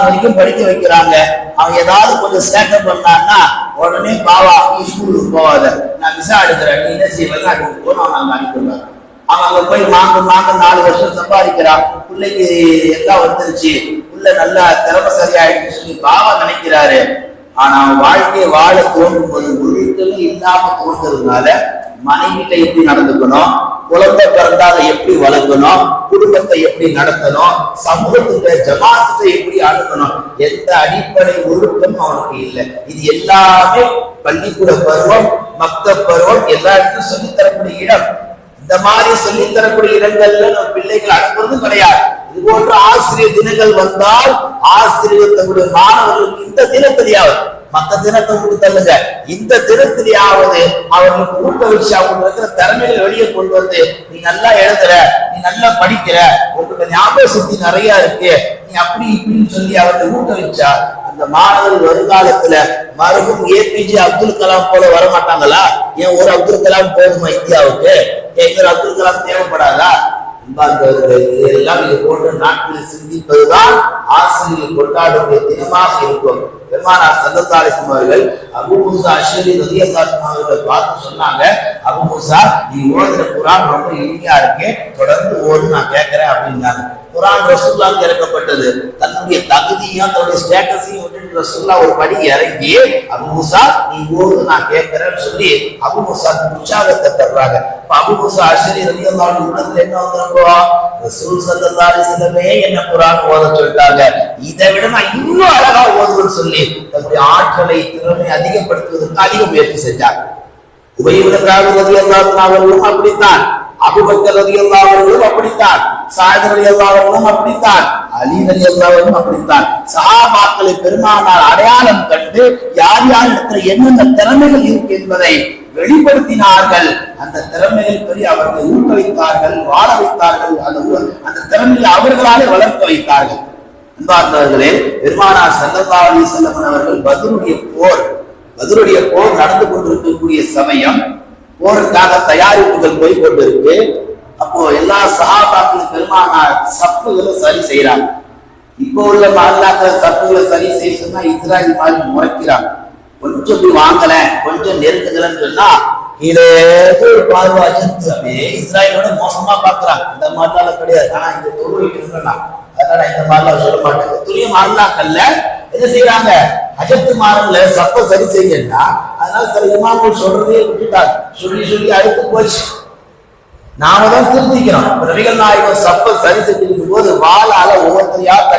வரைக்கும் படிக்க வைக்கிறாங்க. அவன் ஏதாவது கொஞ்சம் சேட்டை பண்ணான்னா உடனே பாவா நீ ஸ்கூலுக்கு போவாத, நான் விசா எடுக்கிறேன், நீ என்ன செய்ய வெளிநாட்டுக்கு போனோம் நாங்க அனுப்பிடுறாங்க. அவன் அங்க போய் மாங்க 4 வருஷம் சம்பாதிக்கிறான். பிள்ளைக்கு எல்லாம் வந்துருச்சு, பிள்ளை நல்லா திறமசாலி ஆயிடுச்சு சொல்லி பாவா நினைக்கிறாரு. ஆனா அவன் வாழ்க்கையை வாழ தோன்றும் போது ஒழுக்கமே இல்லாம தோன்றதுனால மனைவிட்ட எப்படி நடந்துக்கணும், குழந்தை பிறந்தா அதை எப்படி வளர்க்கணும், குடும்பத்தை எப்படி நடத்தணும், சமூகத்துக்கு ஜமாத்தை எப்படி அணுகணும், எந்த அடிப்படை ஒழுக்கம் அவனுக்கு இல்லை. இது எல்லாமே பள்ளிக்கூட பருவம், மக்தப் பருவம் எல்லாருக்கும் சொல்லித்தரக்கூடிய இடம். இந்த மாதிரி சொல்லித்தரக்கூடிய இடங்கள்ல நம்ம பிள்ளைகள் அனுப்புறதும் கிடையாது. இது போன்ற ஆசிரியர் தினங்கள் வந்தால் ஆசிரியர் தன்னுடைய மாணவர்களுக்கு இந்த தினத்திலேயாவது, மற்ற தினத்தை கொடுத்தல்லுங்க, இந்த தினத்திலேயாவது அவர்களுக்கு ஊக்குவிச்சு அவங்க இருக்கிற திறமைகளை வெளியே கொண்டு வந்து நீ நல்லா எழுதுற, நீ நல்லா படிக்கிற, உங்களுக்கு ஞாபக சக்தி நிறைய இருக்கு, நீ அப்படி இப்படின்னு சொல்லி அவர்களை ஊக்குவிச்சா அந்த மாணவர்கள் வருங்காலத்துல மறுபும் ஏபிஜே அப்துல் கலாம் போல வரமாட்டாங்களா? ஏன் ஒரு அப்துல் கலாம் போதுமா இந்தியாவுக்கு? எங்க அப்துல் கலாம் தேவைப்படாதா? இதெல்லாம் இது போன்ற நாட்களில் சிந்திப்பதுதான் ஆசிரியர்கள் கொண்டாடக்கூடிய தினமாக இருக்கும். பெருமானார் ஸல்லல்லாஹு அலைஹி வஸல்லம் அவர்கள் அபூ மூஸா அஷ்அரி ரலியல்லாஹு அன்ஹு அவர்களை பார்த்து சொன்னாங்க, அபூ மூஸா நீ ஓதுற குர்ஆன் ரொம்ப இனிமையா இருக்கு, தொடர்ந்து ஓது, நான் கேட்கிறேன் அப்படின்னாங்க. குர்ஆன் ரசூலுல்லாஹ்க்கு இறக்கப்பட்டது. தன்னுடைய தகுதியும் தன்னுடைய ஸ்டேட்டஸையும் விட்டு ரசூலுல்லாஹ் ஒரு படி இறங்கி அபூ மூஸா நீ ஓது, நான் கேட்கிறேன்னு சொல்லி அபூ மூஸாக்கு உற்சாகத்தை தர்றாங்க. அபூ மூஸா அஷ்அரி ரலியல்லாஹு அன்ஹு உள்ளத்துல என்ன வந்திருக்கோ, ரசூல் ஸல்லல்லாஹு அலைஹி வஸல்லமே என்ன குர்ஆன் ஓத சொல்லிட்டாங்க, இதை விட நான் இன்னும் அழகா ஓதுவேன்னு சொல்லி தன்னுடைய ஆற்றலை திறமை அதிகப்படுத்துவதற்கு அதிக முயற்சி செஞ்சார். உபய் இப்னு கஅப் ரலியல்லாஹு அன்ஹு அவர்களும் அப்படித்தான், அபூபக்கர் ரலியல்லாஹு அன்ஹு அப்படித்தான், ஸஅத் ரலியல்லாஹு அன்ஹு அப்படித்தான், அலி ரலியல்லாஹு அன்ஹு அப்படித்தான். சஹாபாக்களை பெருமானார் அடையாளம் கண்டு யார் யார் இடத்துல என்னென்ன திறமைகள் இருக்கு என்பதை வெளிப்படுத்தினார்கள். அந்த திறமைகள் பற்றி அவர்களை ஊக்குவித்தார்கள், வாழ வைத்தார்கள், அந்த திறமைகளை அவர்களாலே வளர்க்க வைத்தார்கள். அன்பார்ந்தவர்களே, பெருமானார் ஸல்லல்லாஹு அலைஹி வஸல்லம் அவர்கள் பத்ருடைய போர் நடந்து கொண்டிருக்கக்கூடிய சமயம், போருக்காக தயாரிப்புகள் போய் கொண்டிருக்கு. அப்போ எல்லா சஹாபாக்களும் பெருமானார் சப்புகளை சரி செய்யறாங்க. இப்போ உள்ள மஹல்லாக்கள் சப்புகளை சரி செய்ய சொன்னா இஸ்ராயல் மாதிரி முறைக்கிறாங்க. கொஞ்சம் போய் வாங்கல, கொஞ்சம் நெருங்குதலன்னு சொன்னா இதே பார்வாஜத்து அப்படியே இஸ்ராயலோட மோசமா பாக்குறாங்க. இந்த மாதிரிலாம் கிடையாது. ஆனா இந்த தொழுகைக்கு இருந்தா அதனால இந்த மாதிரிலாம் சொல்ல மாட்டாங்க. துணிய மஹல்லாக்கள்ல என்ன செய்யறாங்க, அஜத்து மாறல சப்ப சரி செய்யணும்னா அதனால சில இமாம்கள் சொல்றதே விட்டுட்டாங்க. சொல்லி அழுத்து போச்சு. நாம தான் திருத்திக்கிறோம். நபிகள் நாயகம் சப்ப சரி செஞ்சிருக்கும் போது வாளால ஒவ்வொருத்தரையா